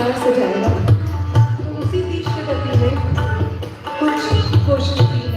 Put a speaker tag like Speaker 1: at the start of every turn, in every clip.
Speaker 1: विस्तार से जाएगा। तो उसी बीच के गति में कुछ कोशिश की है।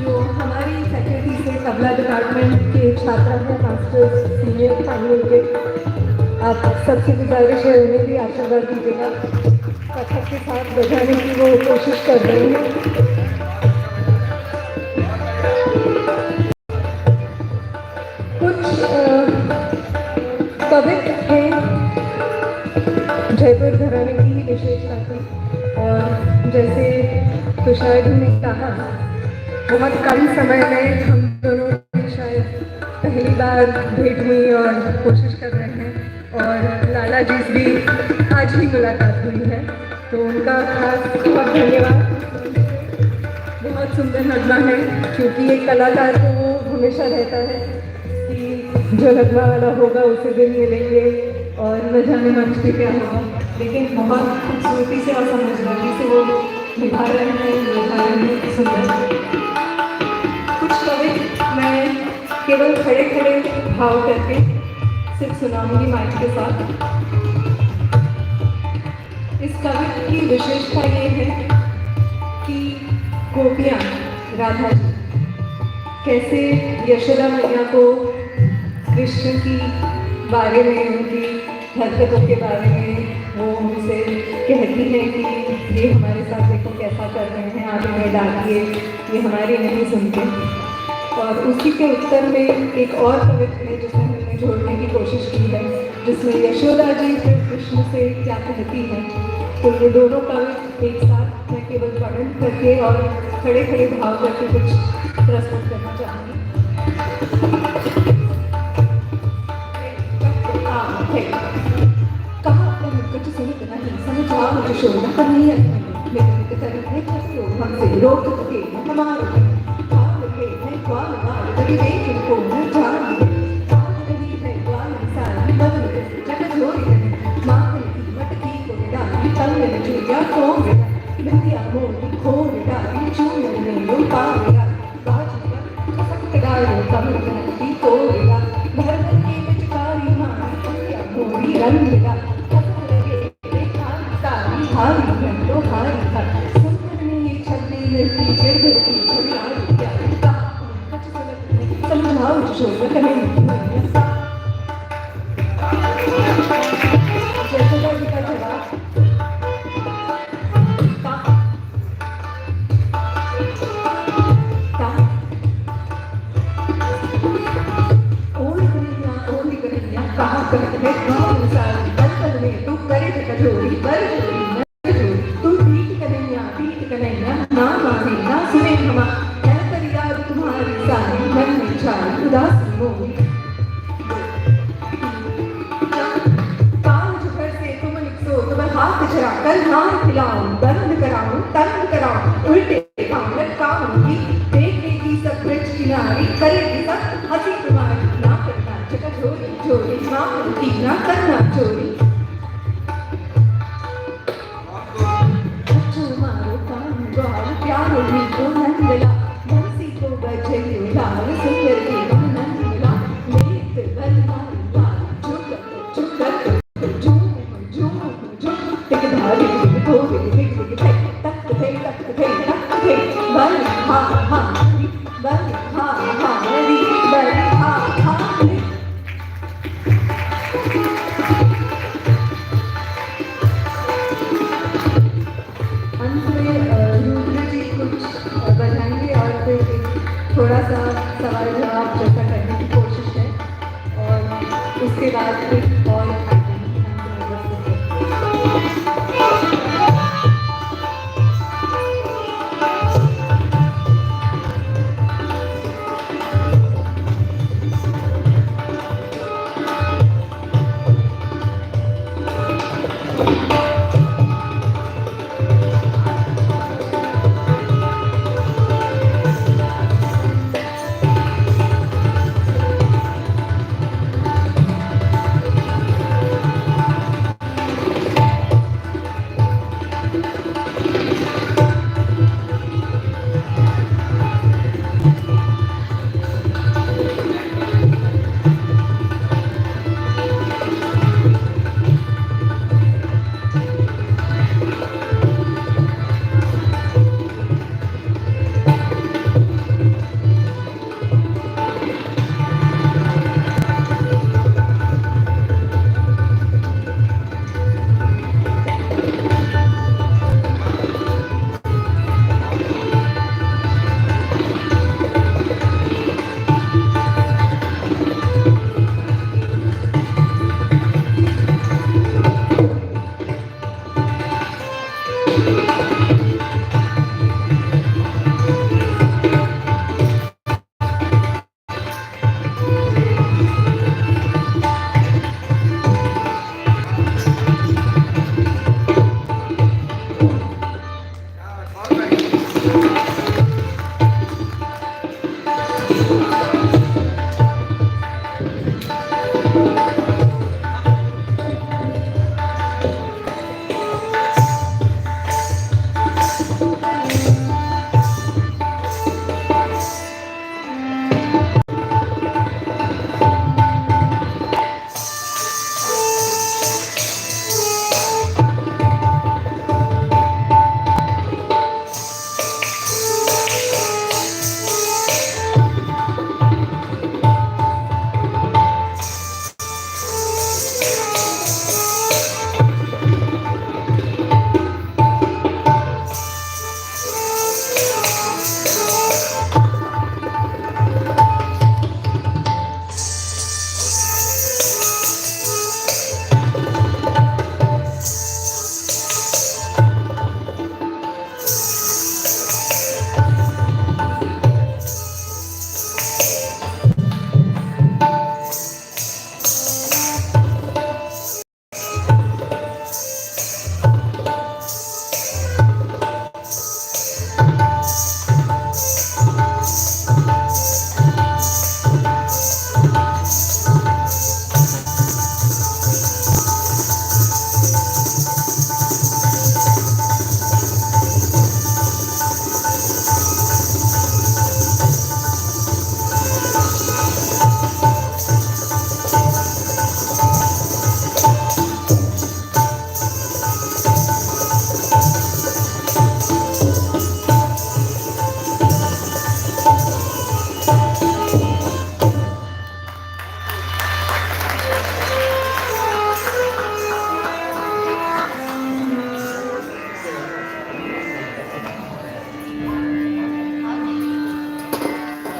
Speaker 1: जो हमारी फैकल्टी से तबला डिपार्टमेंट के छात्र हैं, मास्टर्स सीनियर फाइनल के। आप सबसे गुजारिश है उन्हें भी आशीर्वाद दीजिएगा। कथक के साथ बजाने की वो कोशिश कर रही हैं। कुछ कवित्व हैं जयपुर घराने की ही विशेषता थी, और जैसे तुषार जी ने कहा, बहुत कम समय में हम दोनों ने शायद पहली बार भेंट हुई और कोशिश कर रहे हैं, और लाला जी से भी आज ही मुलाकात हुई है, तो उनका खास बहुत धन्यवाद। बहुत सुंदर नगमा है, क्योंकि एक कलाकार को वो हमेशा रहता है कि जो नगमा वाला होगा उसे दिन मिलेंगे और न जाने मंच पे क्या होगा, लेकिन बहुत खूबसूरती से और समझदारी से वो निभा रहे हैं सुंदर। कुछ कविता मैं केवल खड़े खड़े भाव करके सिर्फ सुनाऊंगी माइक के साथ। इस कविता की विशेषता ये है कि गोपियाँ राधा जी कैसे यशोदा मैया को कृष्ण की बारे में, उनकी हरकतों के बारे में वो उनसे कहती है कि ये हमारे साथ देखो कैसा कर रहे हैं, आप इन्हें डालिए, ये हमारी नहीं सुनते। और उसी के उत्तर में एक और कविता है जिसमें हमने जोड़ने की कोशिश की है, जिसमें यशोदा जी फिर कृष्ण से क्या कहती हैं। तो ये दोनों कविता एक साथ मैं केवल वर्णन करके और खड़े खड़े भाव करके कुछ प्रस्तुत करना चाहूँगी। मुझे शोधना करनी है, मेरे तरफ हमसे रोक के हमारे भाव के है ग्वाल वाल कभी देख इनको न जान भाव कभी है ग्वाल सारी बदल जग जोड़ी है माखन की मटकी को डाली तंग में चूया को बिंदिया मोटी खोल डाली चूने में लो पा गया बाजिया सख्त डालो कमर की तो गया भर के पिचकारी मारी बिंदिया मोटी रंग गया हारी घंटो हारी था सुंदर ने ये छल्ली लड़की गिरगिर की छवि आ गया समझाओ शोर करें जयसोदा जी का जवाब ओली कन्हैया कहा करते हैं गाँव सारी बचपन में तू करे थे कठोरी बर कल हार खिलाऊं दर्द कराऊं तंग कराऊं उल्टे काम लटकाऊंगी देखेगी सब ब्रिज किनारी करेगी सब हंसी तुम्हारी ना करना जगह चोरी चोरी माँ बनती ना करना चोरी मारो काम गौर प्यारो भी को नंद मिला बंसी को बजे लाल सुंदर के नंद मिला लेत बलवान बाद एक और